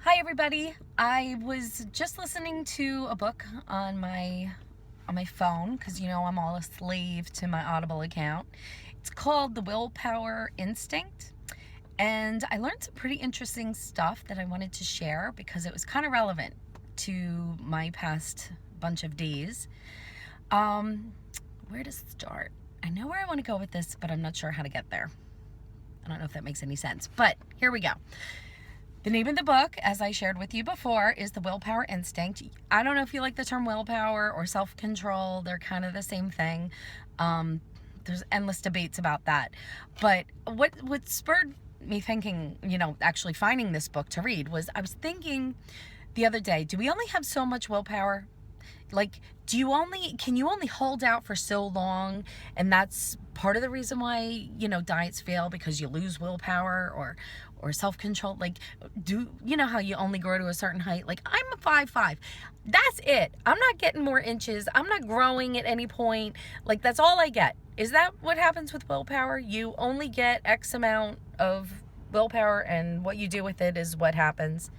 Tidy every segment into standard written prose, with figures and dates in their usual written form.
Hi everybody. I was just listening to a book on my phone because I'm all a slave to my Audible account. It's called The Willpower Instinct, and I learned some pretty interesting stuff that I wanted to share because it was kind of relevant to my past bunch of days. Where to start? I know where I want to go with this, but I'm not sure how to get there. I don't know if that makes any sense, but here we go. The name of the book, as I shared with you before, is The Willpower Instinct. I don't know if you like the term willpower or self-control. They're kind of the same thing. There's endless debates about that. But what spurred me thinking, actually finding this book to read was I was thinking the other day, do we only have so much willpower? Like, can you only hold out for so long? And that's part of the reason why, diets fail, because you lose willpower or self-control. Like, you know how you only grow to a certain height? Like, I'm a 5'5". That's it. I'm not getting more inches. I'm not growing at any point. Like, that's all I get. Is that what happens with willpower? You only get X amount of willpower, and what you do with it is what happens.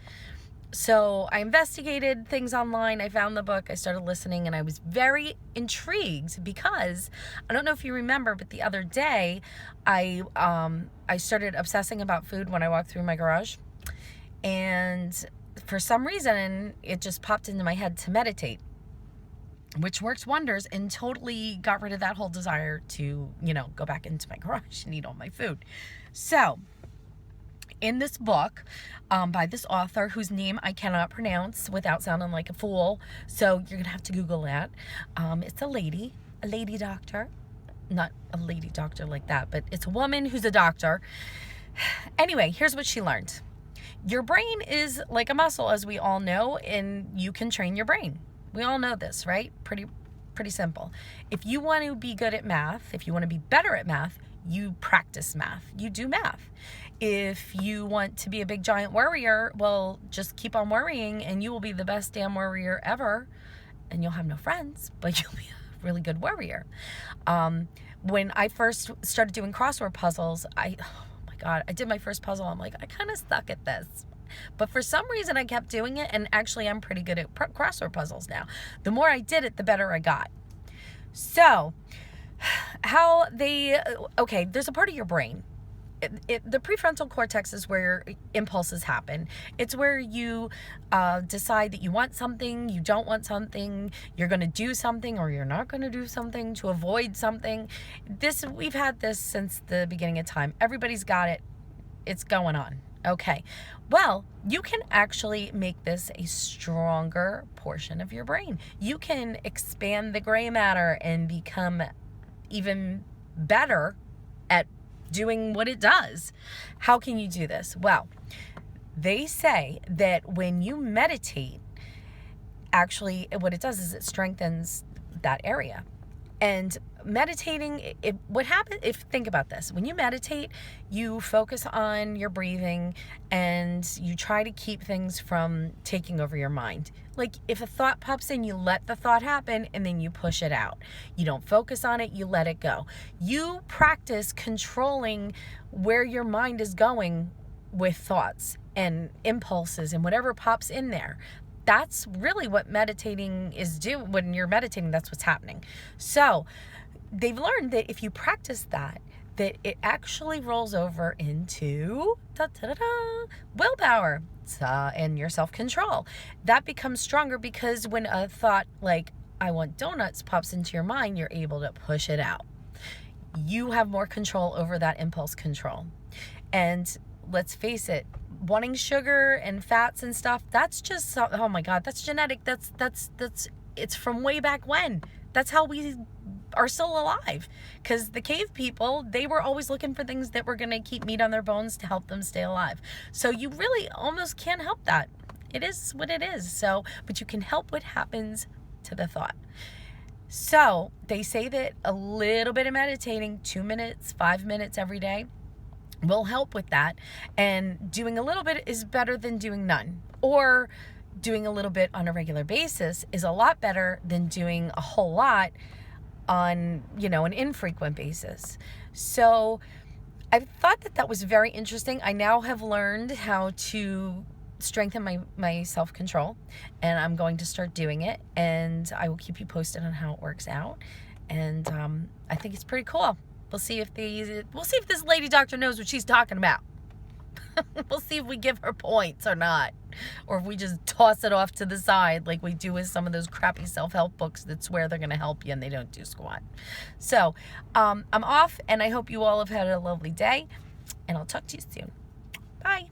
So I investigated things online. I found the book. I started listening, and I was very intrigued because I don't know if you remember, but the other day I started obsessing about food when I walked through my garage, and for some reason it just popped into my head to meditate, which works wonders and totally got rid of that whole desire to go back into my garage and eat all my food. So in this book, by this author whose name I cannot pronounce without sounding like a fool, so you're gonna have to Google that. It's a lady doctor, not a lady doctor like that, but it's a woman who's a doctor. Anyway, here's what she learned. Your brain is like a muscle, as we all know, and you can train your brain. We all know this, right? Pretty simple. If you want to be good at math, if you want to be better at math, you practice math. You do math. If you want to be a big giant worrier, well, just keep on worrying and you will be the best damn worrier ever. And you'll have no friends, but you'll be a really good worrier. When I first started doing crossword puzzles, oh my God, I did my first puzzle. I'm like, I kind of suck at this. But for some reason I kept doing it, and actually I'm pretty good at crossword puzzles now. The more I did it, the better I got. So there's a part of your brain. The prefrontal cortex is where impulses happen. It's where you decide that you want something, you don't want something, you're going to do something or you're not going to do something to avoid something. We've had this since the beginning of time. Everybody's got it. It's going on. Okay. Well, you can actually make this a stronger portion of your brain. You can expand the gray matter and become even better at doing what it does. How can you do this? Well, they say that when you meditate, actually what it does is it strengthens that area. And meditating, think about this. When you meditate, you focus on your breathing and you try to keep things from taking over your mind. Like if a thought pops in, you let the thought happen and then you push it out. You don't focus on it, you let it go. You practice controlling where your mind is going with thoughts and impulses and whatever pops in there. That's really what meditating is doing. When you're meditating, that's what's happening. So they've learned that if you practice that it actually rolls over into willpower and your self-control. That becomes stronger because when a thought like, I want donuts, pops into your mind, you're able to push it out. You have more control over that impulse control. And let's face it, wanting sugar and fats and stuff, that's just, oh my God, that's genetic. It's from way back when. That's how we are still alive. Because the cave people, they were always looking for things that were going to keep meat on their bones to help them stay alive. So you really almost can't help that. It is what it is. So, but you can help what happens to the thought. So they say that a little bit of meditating, 2 minutes, 5 minutes every day, will help with that. And doing a little bit is better than doing none. Or doing a little bit on a regular basis is a lot better than doing a whole lot on, an infrequent basis. So I thought that was very interesting. I now have learned how to strengthen my self-control, and I'm going to start doing it, and I will keep you posted on how it works out. And I think it's pretty cool. We'll see if this lady doctor knows what she's talking about. We'll see if we give her points or not, or if we just toss it off to the side like we do with some of those crappy self-help books that swear they're going to help you and they don't do squat. So I'm off, and I hope you all have had a lovely day, and I'll talk to you soon. Bye.